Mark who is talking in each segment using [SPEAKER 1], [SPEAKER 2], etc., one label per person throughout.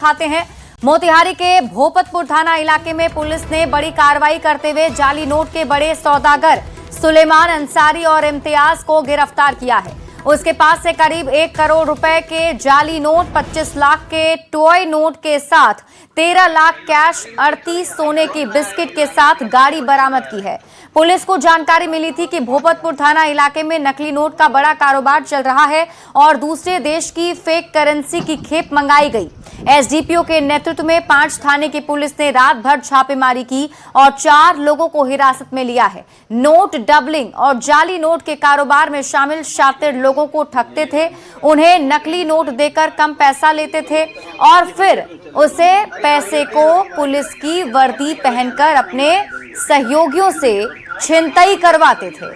[SPEAKER 1] खाते हैं। मोतिहारी के भोपतपुर थाना इलाके में पुलिस ने बड़ी कार्रवाई करते हुए जाली नोट के बड़े सौदागर सुलेमान अंसारी और इम्तियाज को गिरफ्तार किया है। उसके पास से करीब 1 करोड़ रुपए के जाली नोट, 25 लाख के टॉय नोट के साथ 13 लाख कैश, 38 सोने की बिस्किट के साथ गाड़ी बरामद की है। पुलिस को जानकारी मिली थी कि भोपतपुर थाना इलाके में नकली नोट का बड़ा कारोबार चल रहा है और दूसरे देश की फेक करेंसी की खेप मंगाई गई। एसडीपीओ के नेतृत्व में 5 थाने की पुलिस ने रात भर छापेमारी की और 4 लोगों को हिरासत में लिया है। नोट डबलिंग और जाली नोट के कारोबार में शामिल शातिर लोगों को ठगते थे, उन्हें नकली नोट देकर कम पैसा लेते थे और फिर उसे पैसे को पुलिस की वर्दी पहनकर अपने सहयोगियों से छिनतई करवाते थे।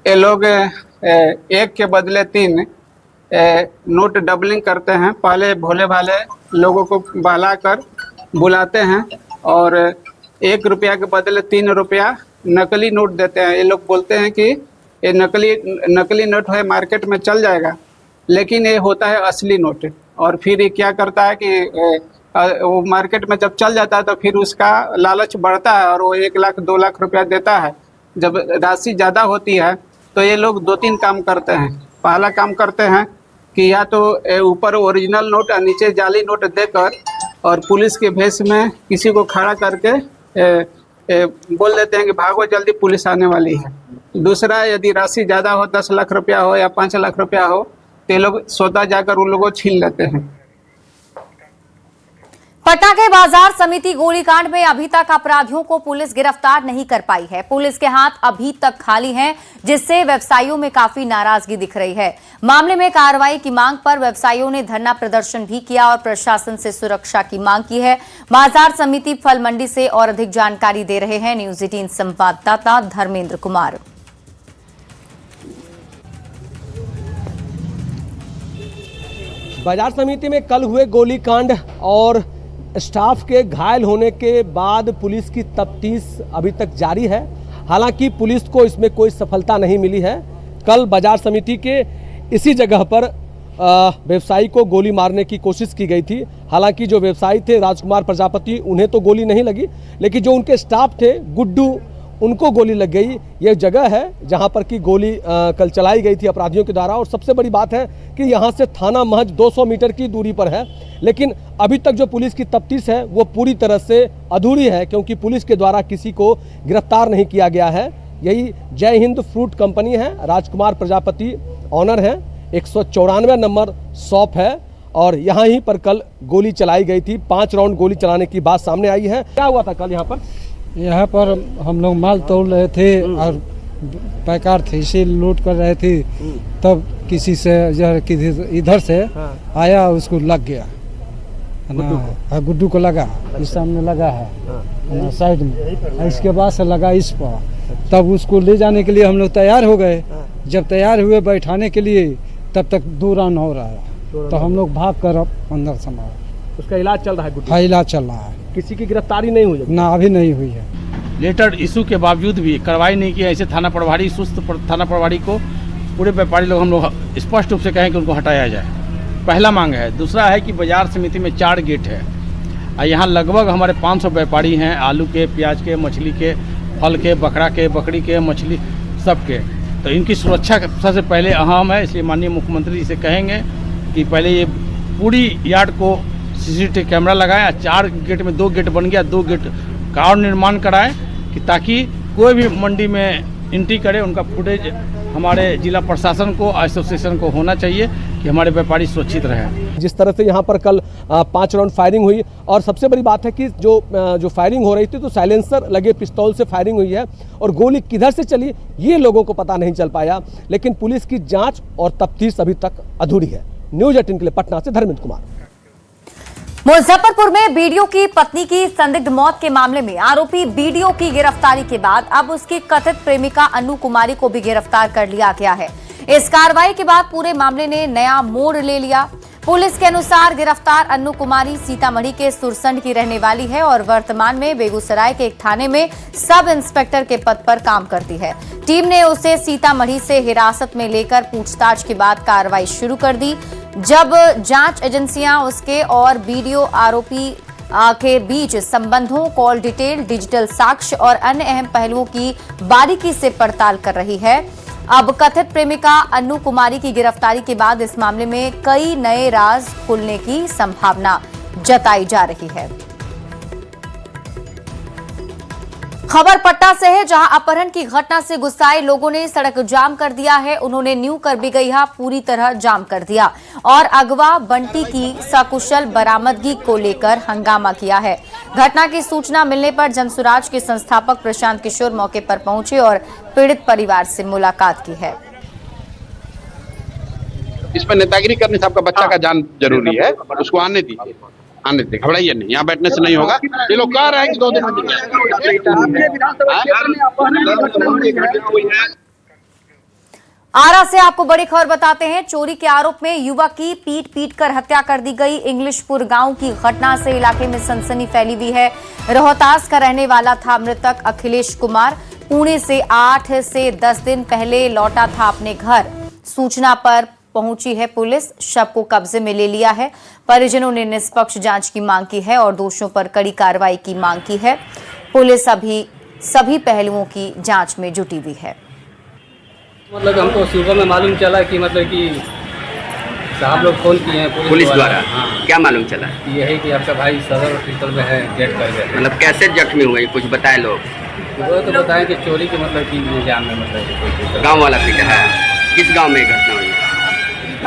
[SPEAKER 2] ये लोग एक के बदले 3 नोट डबलिंग करते हैं। पहले भोले भाले लोगों को बहलाकर बुलाते हैं और 1 रुपया के बदले 3 रुपया नकली नोट देते हैं। ये लोग बोलते हैं कि ये नकली नोट है, मार्केट में चल जाएगा, लेकिन ये होता है असली नोट। और फिर ये क्या करता है कि वो मार्केट में जब चल जाता है तो फिर उसका लालच बढ़ता है और वो 1 लाख 2 लाख रुपया देता है। जब राशि ज़्यादा होती है तो ये लोग 2-3 काम करते हैं। पहला काम करते हैं कि या तो ऊपर ओरिजिनल नोट और नीचे जाली नोट देकर और पुलिस के भेष में किसी को खड़ा करके बोल देते हैं कि भागो जल्दी पुलिस आने वाली है। दूसरा, यदि राशि ज़्यादा हो, 10 लाख रुपया हो या 5 लाख रुपया हो, तो ये लोग स्वतः जाकर उन लोगों को छीन लेते हैं।
[SPEAKER 1] पटना के बाजार समिति गोलीकांड में अभी तक अपराधियों को पुलिस गिरफ्तार नहीं कर पाई है। पुलिस के हाथ अभी तक खाली हैं, जिससे व्यवसायियों में काफी नाराजगी दिख रही है। मामले में कार्रवाई की मांग पर व्यवसायियों ने धरना प्रदर्शन भी किया और प्रशासन से सुरक्षा की मांग की है। बाजार समिति फल मंडी से और अधिक जानकारी दे रहे हैं न्यूज 18 संवाददाता धर्मेंद्र कुमार।
[SPEAKER 3] बाजार समिति में कल हुए गोलीकांड और स्टाफ के घायल होने के बाद पुलिस की तफ्तीश अभी तक जारी है। हालांकि पुलिस को इसमें कोई सफलता नहीं मिली है। कल बाजार समिति के इसी जगह पर व्यवसायी को गोली मारने की कोशिश की गई थी। हालांकि जो व्यवसायी थे राजकुमार प्रजापति, उन्हें तो गोली नहीं लगी, लेकिन जो उनके स्टाफ थे गुड्डू, उनको गोली लग गई। ये जगह है जहां पर की गोली कल चलाई गई थी अपराधियों के द्वारा। और सबसे बड़ी बात है कि यहां से थाना महज 200 मीटर की दूरी पर है, लेकिन अभी तक जो पुलिस की तफ्तीश है वो पूरी तरह से अधूरी है, क्योंकि पुलिस के द्वारा किसी को गिरफ्तार नहीं किया गया है। यही जय हिंद फ्रूट कंपनी है, राजकुमार प्रजापति ऑनर है, 194 नंबर शॉप है और यहाँ ही पर कल गोली चलाई गई थी। 5 राउंड गोली चलाने की बात सामने आई है। क्या हुआ था कल यहाँ पर?
[SPEAKER 4] यहाँ पर हम लोग माल तोड़ रहे थे और पैकार थे, इसे लूट कर रहे थे, तब किसी से इधर से आया, उसको लग गया ना, गुड्डू को लगा, इस सामने लगा है साइड में, इसके बाद से लगा इस पर। तब उसको ले जाने के लिए हम लोग तैयार हो गए। जब तैयार हुए बैठाने के लिए, तब तक 2 राउंड हो रहा है, तो हम लोग भाग कर अब अंदर समा।
[SPEAKER 3] उसका इलाज चल रहा है?
[SPEAKER 4] हाँ, इलाज चल रहा है।
[SPEAKER 3] किसी की गिरफ्तारी नहीं हुई?
[SPEAKER 4] ना, अभी नहीं हुई है।
[SPEAKER 5] लेटर इशू के बावजूद भी कार्रवाई नहीं किया। ऐसे थाना प्रभारी, सुस्त थाना प्रभारी को पूरे व्यापारी लोग हम लोग स्पष्ट रूप से कहें कि उनको हटाया जाए, पहला मांग है। दूसरा है कि बाजार समिति में 4 गेट है और यहाँ लगभग हमारे 500 व्यापारी हैं, आलू के, प्याज के, मछली के, फल के, बकरा के, बकरी के, मछली सबके। तो इनकी सुरक्षा सबसे पहले अहम है, इसलिए माननीय मुख्यमंत्री जी से कहेंगे कि पहले ये पूरी यार्ड को सीसीटीवी कैमरा लगाएं। 4 गेट में 2 गेट बन गया, 2 गेट का और निर्माण कराएं कि ताकि कोई भी मंडी में एंट्री करे, उनका फुटेज हमारे जिला प्रशासन को, एसोसिएशन को होना चाहिए कि हमारे व्यापारी सुरक्षित रहें।
[SPEAKER 3] जिस तरह से यहाँ पर कल 5 राउंड फायरिंग हुई और सबसे बड़ी बात है कि जो फायरिंग हो रही थी तो साइलेंसर लगे पिस्तौल से फायरिंग हुई है और गोली किधर से चली ये लोगों को पता नहीं चल पाया। लेकिन पुलिस की जाँच और तफ्तीश अभी तक अधूरी है। न्यूज 18 के लिए पटना से धर्मेंद्र कुमार।
[SPEAKER 1] मुजफ्फरपुर में बीडीओ की पत्नी की संदिग्ध मौत के मामले में आरोपी बीडीओ की गिरफ्तारी के बाद अब उसकी कथित प्रेमिका अनु कुमारी को भी गिरफ्तार कर लिया गया है। इस कार्रवाई के बाद पूरे मामले ने नया मोड़ ले लिया। पुलिस के अनुसार गिरफ्तार अन्नू कुमारी सीतामढ़ी के सुरसंड की रहने वाली है और वर्तमान में बेगूसराय के एक थाने में सब इंस्पेक्टर के पद पर काम करती है। टीम ने उसे सीतामढ़ी से हिरासत में लेकर पूछताछ के बाद कार्रवाई शुरू कर दी। जब जांच एजेंसियां उसके और वीडियो आरोपी के बीच संबंधों, कॉल डिटेल, डिजिटल साक्ष्य और अन्य अहम पहलुओं की बारीकी से पड़ताल कर रही है। अब कथित प्रेमिका अन्नू कुमारी की गिरफ्तारी के बाद इस मामले में कई नए राज खुलने की संभावना जताई जा रही है। खबर पटना से है, जहां अपहरण की घटना से गुस्साए लोगों ने सड़क जाम कर दिया है। उन्होंने न्यू करबिगैया पूरी तरह जाम कर दिया और अगवा बंटी की सकुशल बरामदगी को लेकर हंगामा किया है। घटना की सूचना मिलने पर जनसुराज के संस्थापक प्रशांत किशोर मौके पर पहुंचे और पीड़ित परिवार से मुलाकात की है।
[SPEAKER 6] इस पर नेतागिरी करने से आपका बच्चा का जान जरूरी है, उसको आने दीजिए, आने दीजिए, घबराइए नहीं, यहाँ बैठने से नहीं होगा। ये लोग कह रहे हैं कि 2 दिन में।
[SPEAKER 1] आरा से आपको बड़ी खबर बताते हैं। चोरी के आरोप में युवक की पीट कर हत्या कर दी गई। इंग्लिशपुर गांव की घटना से इलाके में सनसनी फैली हुई है। रोहतास का रहने वाला था मृतक अखिलेश कुमार। पुणे से 8 से 10 दिन पहले लौटा था अपने घर। सूचना पर पहुंची है पुलिस, शव को कब्जे में ले लिया है। परिजनों ने निष्पक्ष जांच की मांग की है और दोषियों पर कड़ी कार्रवाई की मांग की है। पुलिस अभी सभी पहलुओं की जांच में जुटी हुई है।
[SPEAKER 7] मतलब हमको सुबह में मालूम चला कि मतलब कि साहब लोग फोन किए हैं
[SPEAKER 8] पुलिस द्वारा।
[SPEAKER 7] हाँ,
[SPEAKER 8] क्या मालूम चला?
[SPEAKER 7] यही कि आपका भाई सदर हॉस्पिटल में है, डेथ कर गए।
[SPEAKER 8] मतलब कैसे जख्मी हुए, कुछ बताए लोग?
[SPEAKER 7] वो तो बताएं कि चोरी के मतलब कि इल्जाम में मतलब
[SPEAKER 8] गांव वाला पीटा है। किस गांव में घटना हुई?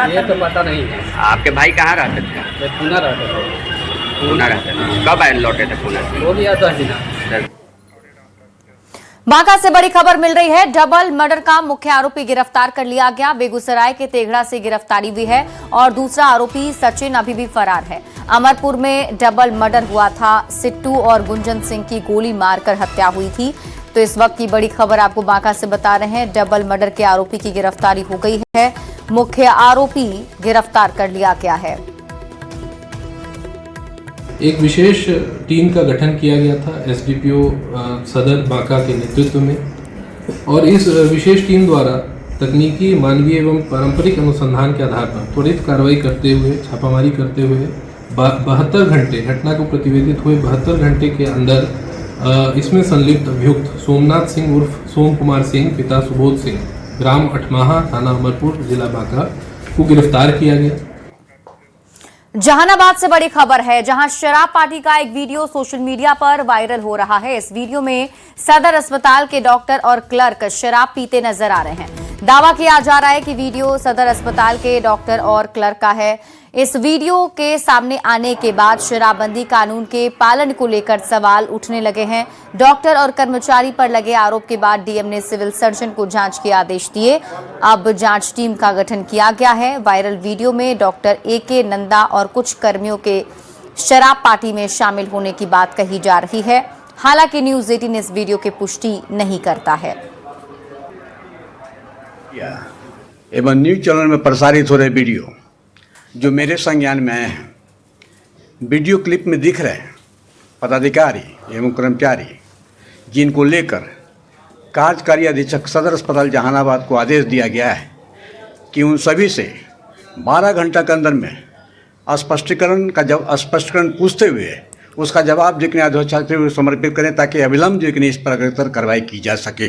[SPEAKER 7] ये तो पता नहीं है।
[SPEAKER 8] आपके भाई कहाँ रहते थे?
[SPEAKER 7] मैं पूना रहता था।
[SPEAKER 8] पूना रहते थे। कब आए लौटे थे पूना से?
[SPEAKER 7] हो गया 10 दिन।
[SPEAKER 1] बांका से बड़ी खबर मिल रही है। डबल मर्डर का मुख्य आरोपी गिरफ्तार कर लिया गया। बेगूसराय के तेघड़ा से गिरफ्तारी हुई है और दूसरा आरोपी सचिन अभी भी फरार है। अमरपुर में डबल मर्डर हुआ था। सिट्टू और गुंजन सिंह की गोली मारकर हत्या हुई थी। तो इस वक्त की बड़ी खबर आपको बांका से बता रहे हैं। डबल मर्डर के आरोपी की गिरफ्तारी हो गई है। मुख्य आरोपी गिरफ्तार कर लिया गया है।
[SPEAKER 9] एक विशेष टीम का गठन किया गया था एसडीपीओ सदर बांका के नेतृत्व में और इस विशेष टीम द्वारा तकनीकी, मानवीय एवं पारंपरिक अनुसंधान के आधार पर त्वरित कार्रवाई करते हुए, छापामारी करते हुए 72 घंटे, घटना को प्रतिवेदित हुए 72 घंटे के अंदर इसमें संलिप्त अभियुक्त सोमनाथ सिंह उर्फ सोम कुमार सिंह पिता सुबोध सिंह, ग्राम अठमाहा, थाना अमरपुर, जिला बांका को गिरफ्तार किया गया।
[SPEAKER 1] जहानाबाद से बड़ी खबर है, जहां शराब पार्टी का एक वीडियो सोशल मीडिया पर वायरल हो रहा है। इस वीडियो में सदर अस्पताल के डॉक्टर और क्लर्क शराब पीते नजर आ रहे हैं। दावा किया जा रहा है कि वीडियो सदर अस्पताल के डॉक्टर और क्लर्क का है। इस वीडियो के सामने आने के बाद शराबबंदी कानून के पालन को लेकर सवाल उठने लगे हैं। डॉक्टर और कर्मचारी पर लगे आरोप के बाद डीएम ने सिविल सर्जन को जांच के आदेश दिए। अब जांच टीम का गठन किया गया है। वायरल वीडियो में डॉक्टर एके नंदा और कुछ कर्मियों के शराब पार्टी में शामिल होने की बात कही जा रही है। हालांकि न्यूज 18 इस वीडियो की पुष्टि नहीं करता है।
[SPEAKER 10] एवं न्यूज चैनल में प्रसारित हो रहे वीडियो जो मेरे संज्ञान में आए हैं, वीडियो क्लिप में दिख रहे हैं पदाधिकारी एवं कर्मचारी, जिनको लेकर कार्यकारी अधीक्षक सदर अस्पताल जहानाबाद को आदेश दिया गया है कि उन सभी से 12 घंटा के अंदर में स्पष्टीकरण पूछते हुए उसका जवाब जो कि अध्यक्ष समर्पित करें, ताकि अविलंब जो कि इस पर अग्रतर कार्रवाई की जा सके।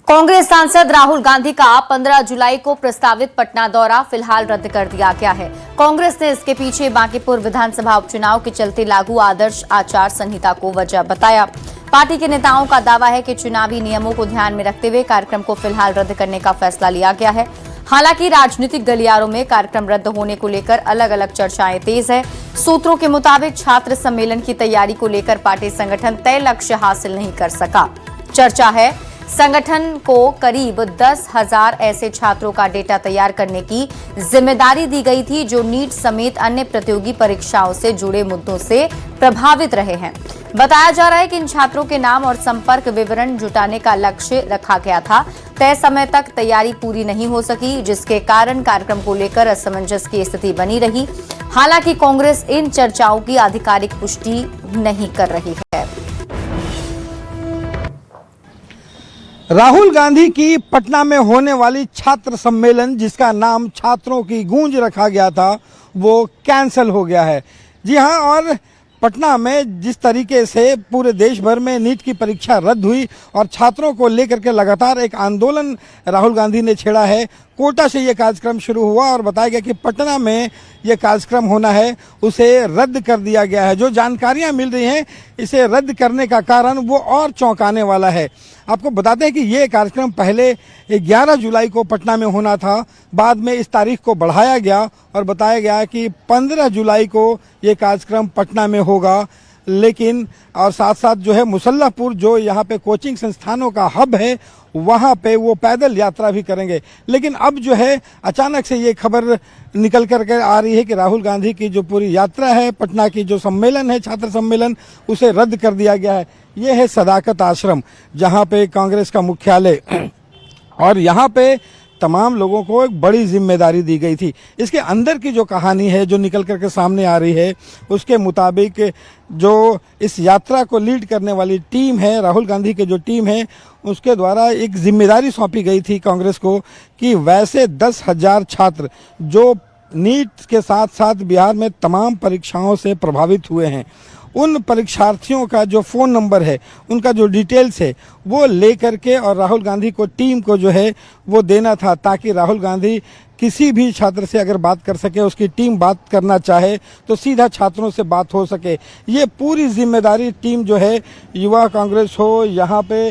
[SPEAKER 1] कांग्रेस सांसद राहुल गांधी का 15 जुलाई को प्रस्तावित पटना दौरा फिलहाल रद्द कर दिया गया है। कांग्रेस ने इसके पीछे बांकीपुर विधानसभा उपचुनाव के चलते लागू आदर्श आचार संहिता को वजह बताया। पार्टी के नेताओं का दावा है कि चुनावी नियमों को ध्यान में रखते हुए कार्यक्रम को फिलहाल रद्द करने का फैसला लिया गया है। हालांकि राजनीतिक गलियारों में कार्यक्रम रद्द होने को लेकर अलग अलग चर्चाएं तेज है। सूत्रों के मुताबिक छात्र सम्मेलन की तैयारी को लेकर पार्टी संगठन तय लक्ष्य हासिल नहीं कर सका। चर्चा है संगठन को करीब 10,000 ऐसे छात्रों का डेटा तैयार करने की जिम्मेदारी दी गई थी जो नीट समेत अन्य प्रतियोगी परीक्षाओं से जुड़े मुद्दों से प्रभावित रहे हैं। बताया जा रहा है कि इन छात्रों के नाम और संपर्क विवरण जुटाने का लक्ष्य रखा गया था। तय समय तक तैयारी पूरी नहीं हो सकी, जिसके कारण कार्यक्रम को लेकर असमंजस की स्थिति बनी रही। हालांकि कांग्रेस इन चर्चाओं की आधिकारिक पुष्टि नहीं कर रही है।
[SPEAKER 11] राहुल गांधी की पटना में होने वाली छात्र सम्मेलन, जिसका नाम छात्रों की गूंज रखा गया था, वो कैंसिल हो गया है। जी हां, और पटना में जिस तरीके से पूरे देश भर में नीट की परीक्षा रद्द हुई और छात्रों को लेकर के लगातार एक आंदोलन राहुल गांधी ने छेड़ा है, कोटा से ये कार्यक्रम शुरू हुआ और बताया गया कि पटना में ये कार्यक्रम होना है, उसे रद्द कर दिया गया है। जो जानकारियां मिल रही हैं, इसे रद्द करने का कारण वो और चौंकाने वाला है। आपको बताते हैं कि ये कार्यक्रम पहले 11 जुलाई को पटना में होना था, बाद में इस तारीख को बढ़ाया गया और बताया गया कि 15 जुलाई को ये कार्यक्रम पटना में होगा। लेकिन और साथ साथ जो है मुसल्लापुर, जो यहाँ पे कोचिंग संस्थानों का हब है, वहाँ पे वो पैदल यात्रा भी करेंगे। लेकिन अब जो है अचानक से ये खबर निकल कर आ रही है कि राहुल गांधी की जो पूरी यात्रा है, पटना की जो सम्मेलन है, छात्र सम्मेलन, उसे रद्द कर दिया गया है। ये है सदाकत आश्रम, जहाँ पे कांग्रेस का मुख्यालय, और यहाँ पे तमाम लोगों को एक बड़ी जिम्मेदारी दी गई थी। इसके अंदर की जो कहानी है, जो निकल करके सामने आ रही है, उसके मुताबिक जो इस यात्रा को लीड करने वाली टीम है, राहुल गांधी की जो टीम है, उसके द्वारा एक जिम्मेदारी सौंपी गई थी कांग्रेस को कि वैसे 10,000 छात्र जो नीट के साथ साथ बिहार में तमाम परीक्षाओं से प्रभावित हुए हैं, उन परीक्षार्थियों का जो फ़ोन नंबर है, उनका जो डिटेल्स है, वो ले करके और राहुल गांधी को, टीम को जो है वो देना था, ताकि राहुल गांधी किसी भी छात्र से अगर बात कर सके, उसकी टीम बात करना चाहे तो सीधा छात्रों से बात हो सके। ये पूरी जिम्मेदारी टीम जो है, युवा कांग्रेस हो, यहाँ पे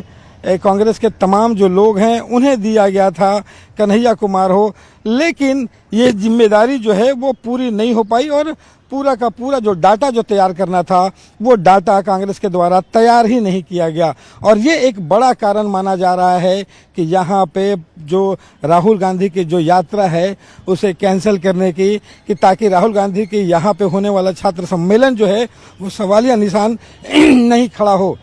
[SPEAKER 11] कांग्रेस के तमाम जो लोग हैं, उन्हें दिया गया था, कन्हैया कुमार हो। लेकिन ये जिम्मेदारी जो है वो पूरी नहीं हो पाई और पूरा का पूरा जो डाटा जो तैयार करना था, वो डाटा कांग्रेस के द्वारा तैयार ही नहीं किया गया। और ये एक बड़ा कारण माना जा रहा है कि यहाँ पे जो राहुल गांधी की जो यात्रा है, उसे कैंसिल करने की, कि ताकि राहुल गांधी की यहाँ पे होने वाला छात्र सम्मेलन जो है वो सवालिया निशान नहीं खड़ा हो।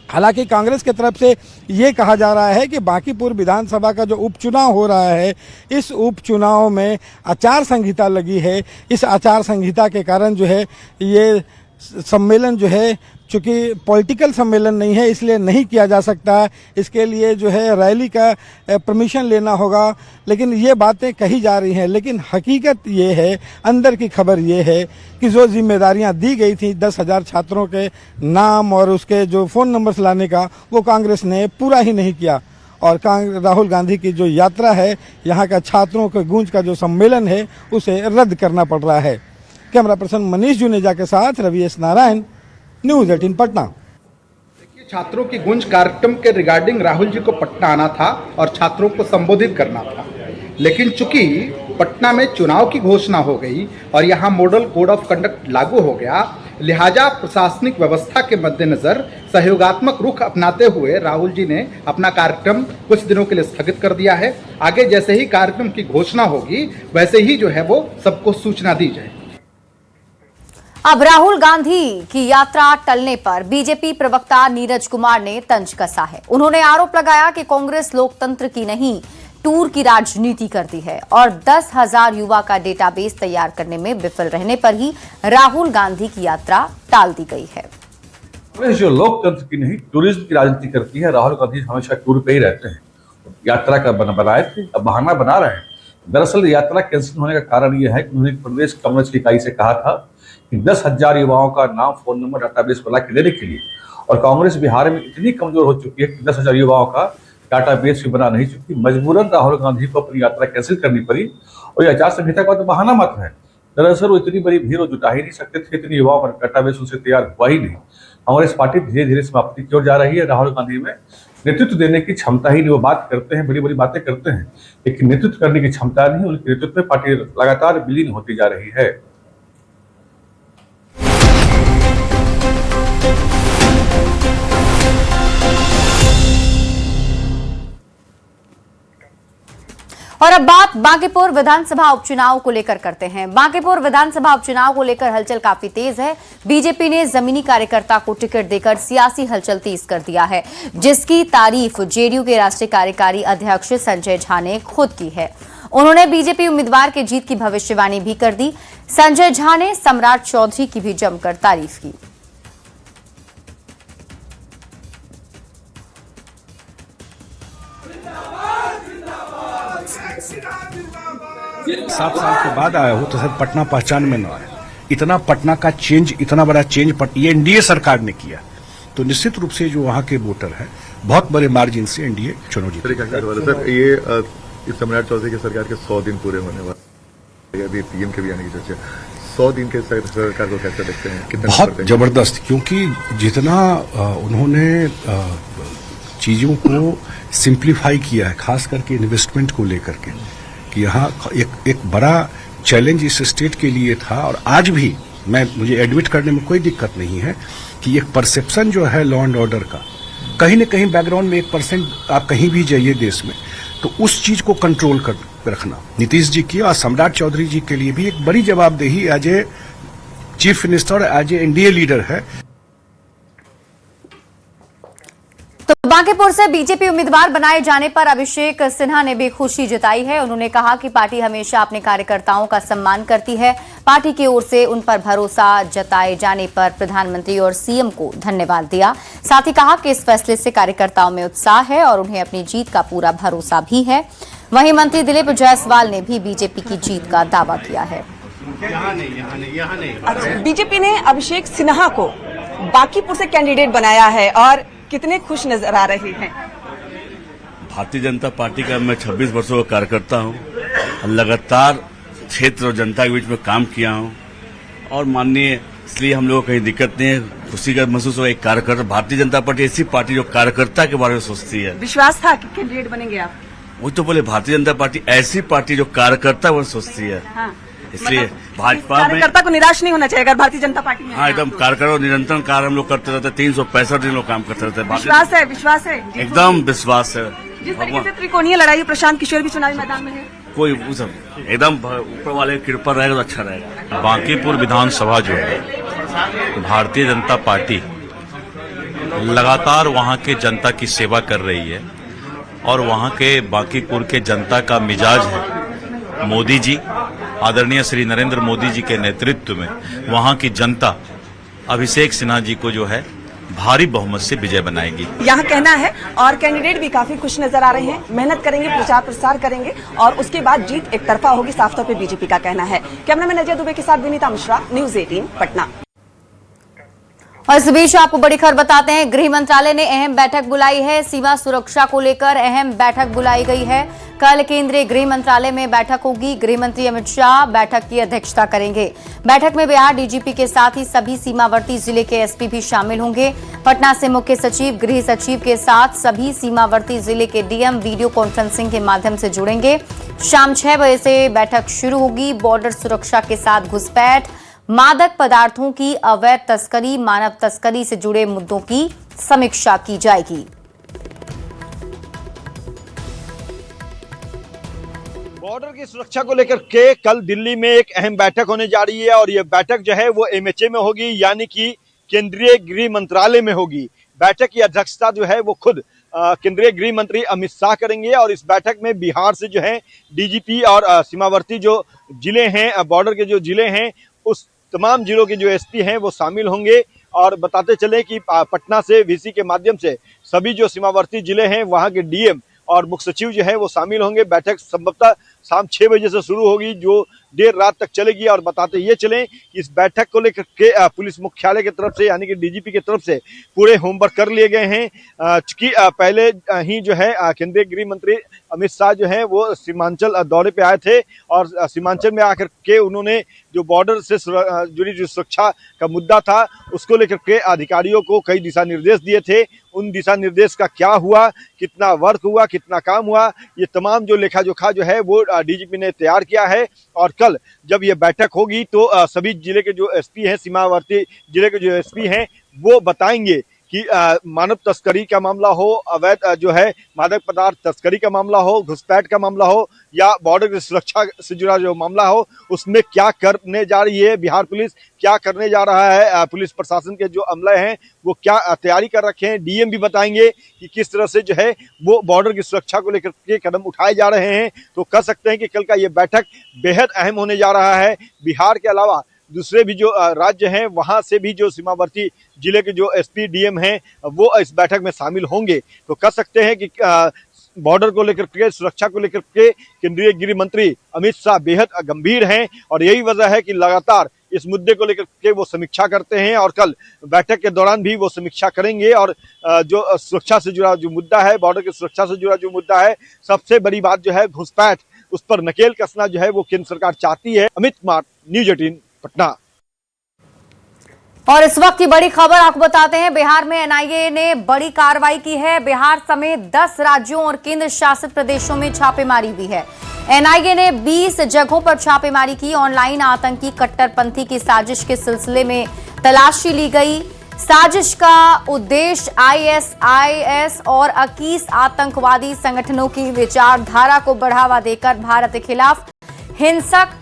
[SPEAKER 11] हालांकि कांग्रेस की तरफ से ये कहा जा रहा है कि बांकीपुर विधानसभा का जो उपचुनाव हो रहा है, इस उपचुनाव में आचार संहिता लगी है। इस आचार संहिता के कारण जो है ये सम्मेलन जो है, चूँकि पॉलिटिकल सम्मेलन नहीं है, इसलिए नहीं किया जा सकता। इसके लिए जो है रैली का परमिशन लेना होगा। लेकिन ये बातें कही जा रही हैं, लेकिन हकीकत ये है, अंदर की खबर ये है कि जो जिम्मेदारियां दी गई थी 10,000 छात्रों के नाम और उसके जो फ़ोन नंबर्स लाने का, वो कांग्रेस ने पूरा ही नहीं किया। और राहुल गांधी की जो यात्रा है, यहाँ का छात्रों के गूंज का जो सम्मेलन है, उसे रद्द करना पड़ रहा है। कैमरा पर्सन मनीष जुनेजा के साथ रवि एस नारायण, न्यूज़ 18 पटना।
[SPEAKER 12] देखिए, छात्रों की गूंज कार्यक्रम के रिगार्डिंग राहुल जी को पटना आना था और छात्रों को संबोधित करना था। लेकिन चूंकि पटना में चुनाव की घोषणा हो गई और यहाँ मॉडल कोड ऑफ कंडक्ट लागू हो गया, लिहाजा प्रशासनिक व्यवस्था के मद्देनजर सहयोगात्मक रुख अपनाते हुए राहुल जी ने अपना कार्यक्रम कुछ दिनों के लिए स्थगित कर दिया है। आगे जैसे ही कार्यक्रम की घोषणा होगी, वैसे ही जो है वो सबको सूचना दी जाएगी।
[SPEAKER 1] अब राहुल गांधी की यात्रा टलने पर बीजेपी प्रवक्ता नीरज कुमार ने तंज कसा है। उन्होंने आरोप लगाया कि कांग्रेस लोकतंत्र की नहीं, टूर की राजनीति करती है और 10,000 युवा का डेटाबेस तैयार करने में विफल रहने पर ही राहुल गांधी की यात्रा टाल दी गई है।
[SPEAKER 13] कांग्रेस जो लोकतंत्र की नहीं, टूरिज्म की राजनीति करती है। राहुल गांधी हमेशा टूर पे ही रहते हैं। यात्रा का बनाए थे, अब बहाना बना रहे हैं। दरअसल यात्रा कैंसिल होने का कारण यह है कि उन्होंने प्रदेश कांग्रेस की इकाई से कहा था कि 10,000 युवाओं का नाम, फोन नंबर, डाटाबेस बना के देने के लिए, और कांग्रेस बिहार में इतनी कमजोर हो चुकी है कि 10,000 युवाओं का डाटाबेस भी बना नहीं चुकी। मजबूरन राहुल गांधी को अपनी यात्रा कैंसिल करनी पड़ी और ये आचार संहिता का तो बहाना मात्र है। दरअसल वो इतनी बड़ी भीड़ जुटा ही नहीं सकते थे, इतनी युवाओं पर डाटाबेस उनसे तैयार हुआ ही नहीं। कांग्रेस पार्टी धीरे धीरे समाप्ति की ओर जा रही है। राहुल गांधी में नेतृत्व देने की क्षमता ही नहीं। वो बात करते हैं, बड़ी बड़ी बातें करते हैं, लेकिन नेतृत्व करने की क्षमता नहीं। उनके नेतृत्व में पार्टी लगातार विलीन होती जा रही है।
[SPEAKER 1] और अब बात बांकीपुर विधानसभा उपचुनाव को लेकर करते हैं। बांकीपुर विधानसभा उपचुनाव को लेकर हलचल काफी तेज है। बीजेपी ने जमीनी कार्यकर्ता को टिकट देकर सियासी हलचल तेज कर दिया है, जिसकी तारीफ जेडीयू के राष्ट्रीय कार्यकारी अध्यक्ष संजय झा ने खुद की है। उन्होंने बीजेपी उम्मीदवार के जीत की भविष्यवाणी भी कर दी। संजय झा ने सम्राट चौधरी की भी जमकर तारीफ की।
[SPEAKER 14] 7 साल के बाद आया हो तो शायद पटना पहचान में न आए। इतना पटना का चेंज, इतना बड़ा चेंज ये एनडीए सरकार ने किया, तो निश्चित रूप से जो वहाँ के वोटर है बहुत बड़े मार्जिन से एनडीए चुनाव जीतेगा।
[SPEAKER 15] सर ये इस सम्राट चौधरी की सरकार के 100 दिन पूरे होने वाले, अभी पीएम के भी आने की चर्चा, 100 दिन के सरकार को कैसे देखते हैं? कितना
[SPEAKER 14] बहुत जबरदस्त, क्योंकि जितना उन्होंने चीजों को सिंप्लीफाई किया है, खास करके इन्वेस्टमेंट को लेकर के, कि यहाँ एक बड़ा चैलेंज इस स्टेट के लिए था। और आज भी मुझे एडमिट करने में कोई दिक्कत नहीं है कि एक परसेप्शन जो है लॉ एंड ऑर्डर का, कहीं न कहीं बैकग्राउंड में 1% आप कहीं भी जाइए देश में, तो उस चीज को कंट्रोल कर रखना नीतीश जी की और सम्राट चौधरी जी के लिए भी एक बड़ी जवाबदेही as a chief minister, as a NDA leader है।
[SPEAKER 1] तो बांकीपुर से बीजेपी उम्मीदवार बनाए जाने पर अभिषेक सिन्हा ने भी खुशी जताई है। उन्होंने कहा कि पार्टी हमेशा अपने कार्यकर्ताओं का सम्मान करती है। पार्टी की ओर से उन पर भरोसा जताए जाने पर प्रधानमंत्री और सीएम को धन्यवाद दिया। साथ ही कहा कि इस फैसले से कार्यकर्ताओं में उत्साह है और उन्हें अपनी जीत का पूरा भरोसा भी है। वहीं मंत्री दिलीप जायसवाल ने भी बीजेपी की जीत का दावा किया है।
[SPEAKER 16] बीजेपी ने अभिषेक सिन्हा को बांकीपुर से कैंडिडेट बनाया है और कितने खुश नजर आ रहे हैं?
[SPEAKER 17] भारतीय जनता पार्टी का मैं 26 वर्षों का कार्यकर्ता हूं, लगातार क्षेत्र और जनता के बीच में काम किया हूं और माननीय, इसलिए हम लोगों को कहीं दिक्कत नहीं है, खुशी का महसूस हो। एक कार्यकर्ता, भारतीय जनता पार्टी ऐसी पार्टी जो कार्यकर्ता के बारे में सोचती है।
[SPEAKER 16] विश्वास था कि कैंडिडेट बनेंगे आप?
[SPEAKER 17] वही तो बोले, भारतीय जनता पार्टी ऐसी पार्टी जो कार्यकर्ता पर सोचती है।
[SPEAKER 16] हाँ।
[SPEAKER 17] इसलिए भाजपा में
[SPEAKER 16] कार्यकर्ता को निराश नहीं होना चाहिए अगर भारतीय जनता पार्टी में।
[SPEAKER 17] हाँ, एकदम कार्यकर्ता निरंतर कार्य हम लोग करते रहते, 365 दिन लोग काम करते रहते।
[SPEAKER 16] विश्वास है
[SPEAKER 17] एकदम विश्वास है।
[SPEAKER 16] जिस तरीके से त्रिकोणीय लड़ाई प्रशांत किशोर भी चुनावी मैदान में है,
[SPEAKER 17] कोई एकदम ऊपर वाले की कृपा रहेगा तो अच्छा रहेगा।
[SPEAKER 18] बांकीपुर विधानसभा जो है, भारतीय जनता पार्टी लगातार वहां के जनता की सेवा कर रही है और वहां के बांकीपुर के जनता का मिजाज है। मोदी जी, आदरणीय श्री नरेंद्र मोदी जी के नेतृत्व में वहां की जनता अभिषेक सिन्हा जी को जो है भारी बहुमत से विजय बनाएगी,
[SPEAKER 16] यहाँ कहना है। और कैंडिडेट भी काफी खुश नजर आ रहे हैं, मेहनत करेंगे, प्रचार प्रसार करेंगे और उसके बाद जीत एक तरफा होगी, साफ तौर पे बीजेपी का कहना है। कैमरामैन अजय दुबे के साथ विनीता मिश्रा, न्यूज 18 पटना।
[SPEAKER 1] और इस बीच आपको बड़ी खबर बताते हैं, गृह मंत्रालय ने अहम बैठक बुलाई है। सीमा सुरक्षा को लेकर अहम बैठक बुलाई गई है। कल केंद्रीय गृह मंत्रालय में बैठक होगी। गृह मंत्री अमित शाह बैठक की अध्यक्षता करेंगे। बैठक में बिहार डीजीपी के साथ ही सभी सीमावर्ती जिले के एसपी भी शामिल होंगे। पटना से मुख्य सचिव, गृह सचिव के साथ सभी सीमावर्ती जिले के डीएम वीडियो कॉन्फ्रेंसिंग के माध्यम से जुड़ेंगे। शाम 6 बजे से बैठक शुरू होगी। बॉर्डर सुरक्षा के साथ घुसपैठ, मादक पदार्थों की अवैध तस्करी, मानव तस्करी से जुड़े मुद्दों की समीक्षा की जाएगी।
[SPEAKER 19] बॉर्डर की सुरक्षा को लेकर के कल दिल्ली में एक अहम बैठक होने जा रही है और ये बैठक जो है वो एमएचए में होगी, यानी कि केंद्रीय गृह मंत्रालय में होगी। बैठक की अध्यक्षता जो है वो खुद केंद्रीय गृह मंत्री अमित शाह करेंगे और इस बैठक में बिहार से जो है डीजीपी और सीमावर्ती जो जिले हैं, बॉर्डर के जो जिले हैं, उस तमाम जिलों के जो एसपी हैं वो शामिल होंगे। और बताते चले कि पटना से वीसी के माध्यम से सभी जो सीमावर्ती जिले हैं वहां के डीएम और मुख्य सचिव जो है वो शामिल होंगे। बैठक संभवतः शाम 6 बजे से शुरू होगी, जो देर रात तक चलेगी। और बताते ये चलें कि इस बैठक को लेकर के पुलिस मुख्यालय की तरफ से, यानी कि डीजीपी की तरफ से पूरे होमवर्क कर लिए गए हैं। चूंकि पहले ही जो है केंद्रीय गृह मंत्री अमित शाह जो है वो सीमांचल दौरे पे आए थे और सीमांचल में आकर के उन्होंने जो बॉर्डर से जुड़ी जो सुरक्षा का मुद्दा था उसको लेकर के अधिकारियों को कई दिशा निर्देश दिए थे। उन दिशा निर्देश का क्या हुआ, कितना वर्क हुआ, कितना काम हुआ, ये तमाम जो लेखा जोखा जो है वो डीजीपी ने तैयार किया है। और कल जब ये बैठक होगी तो सभी जिले के जो एसपी हैं, सीमावर्ती जिले के जो एसपी हैं, वो बताएंगे कि मानव तस्करी का मामला हो, अवैध जो है मादक पदार्थ तस्करी का मामला हो, घुसपैठ का मामला हो या बॉर्डर की सुरक्षा से जुड़ा जो मामला हो, उसमें क्या करने जा रही है बिहार पुलिस, क्या करने जा रहा है पुलिस प्रशासन के जो अमले हैं वो क्या तैयारी कर रखे हैं। डीएम भी बताएंगे कि किस तरह से जो है वो बॉर्डर की सुरक्षा को लेकर के कदम उठाए जा रहे हैं। तो कह सकते हैं कि कल का ये बैठक बेहद अहम होने जा रहा है। बिहार के अलावा दूसरे भी जो राज्य हैं वहां से भी जो सीमावर्ती जिले के जो एसपी डीएम हैं वो इस बैठक में शामिल होंगे। तो कह सकते हैं कि बॉर्डर को लेकर के, सुरक्षा को लेकर के केंद्रीय गृह मंत्री अमित शाह बेहद गंभीर हैं और यही वजह है कि लगातार इस मुद्दे को लेकर के वो समीक्षा करते हैं और कल बैठक के दौरान भी वो समीक्षा करेंगे। और जो सुरक्षा से जुड़ा जो मुद्दा है, बॉर्डर की सुरक्षा से जुड़ा जो मुद्दा है, सबसे बड़ी बात जो है घुसपैठ, उस पर नकेल कसना जो है वो केंद्र सरकार चाहती है। अमित कुमार, न्यूज 18 पटना।
[SPEAKER 1] और इस वक्त की बड़ी खबर आपको बताते हैं, बिहार में एनआईए ने बड़ी कार्रवाई की है। बिहार समेत 10 राज्यों और केंद्र शासित प्रदेशों में छापेमारी हुई है। एनआईए ने 20 जगहों पर छापेमारी की। ऑनलाइन आतंकी कट्टरपंथी की साजिश के सिलसिले में तलाशी ली गई। साजिश का उद्देश्य आईएसआईएस और 21 आतंकवादी संगठनों की विचारधारा को बढ़ावा देकर भारत के खिलाफ हिंसक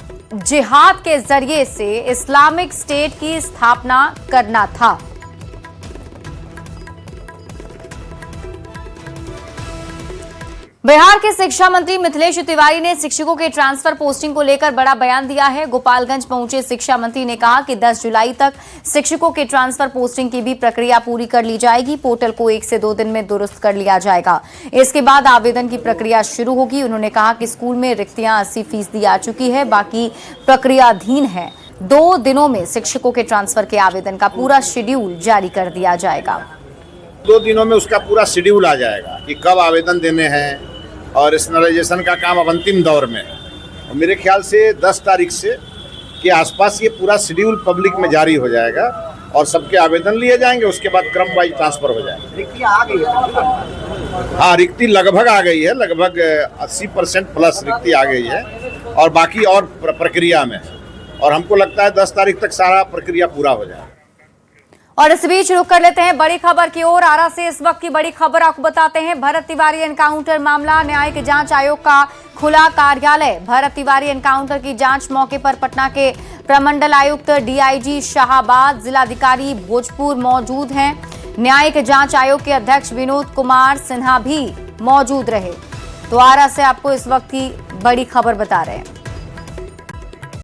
[SPEAKER 1] जिहाद के जरिए से इस्लामिक स्टेट की स्थापना करना था। बिहार के शिक्षा मंत्री मिथिलेश तिवारी ने शिक्षकों के ट्रांसफर पोस्टिंग को लेकर बड़ा बयान दिया है। गोपालगंज पहुंचे शिक्षा मंत्री ने कहा कि 10 जुलाई तक शिक्षकों के ट्रांसफर पोस्टिंग की भी प्रक्रिया पूरी कर ली जाएगी। पोर्टल को 1 से 2 दिन में दुरुस्त कर लिया जाएगा। इसके बाद आवेदन की प्रक्रिया शुरू होगी। उन्होंने कहा कि स्कूल में रिक्तियां 80% आ चुकी है, बाकी प्रक्रियाधीन है। 2 दिनों में शिक्षकों के ट्रांसफर के आवेदन का पूरा शेड्यूल जारी कर दिया जाएगा।
[SPEAKER 20] 2 दिनों में उसका पूरा शेड्यूल आ जाएगा कि कब आवेदन देने हैं और स्टैंडर्डाइजेशन का काम अब अंतिम दौर में है। और मेरे ख्याल से 10 तारीख से के आसपास ये पूरा शेड्यूल पब्लिक में जारी हो जाएगा और सबके आवेदन लिए जाएंगे। उसके बाद क्रम वाइज ट्रांसफर हो जाएगा। रिक्ति आ गई है? हाँ, रिक्ति लगभग आ गई है, लगभग 80% प्लस रिक्ति आ गई है और बाकी और प्रक्रिया में। और हमको लगता है 10 तारीख तक सारा प्रक्रिया पूरा हो जाएगा।
[SPEAKER 1] और इस बीच रुक कर लेते हैं बड़ी खबर की ओर। आरा से इस वक्त की बड़ी खबर आपको बताते हैं। भरत तिवारी एनकाउंटर मामला, न्यायिक जांच आयोग का खुला कार्यालय। भरत तिवारी एनकाउंटर की जांच मौके पर पटना के प्रमंडल आयुक्त डीआईजी शाहाबाद, जिलाधिकारी भोजपुर मौजूद हैं। न्यायिक जांच आयोग के अध्यक्ष विनोद कुमार सिन्हा भी मौजूद रहे। तो आरा से आपको इस वक्त की बड़ी खबर बता रहे हैं।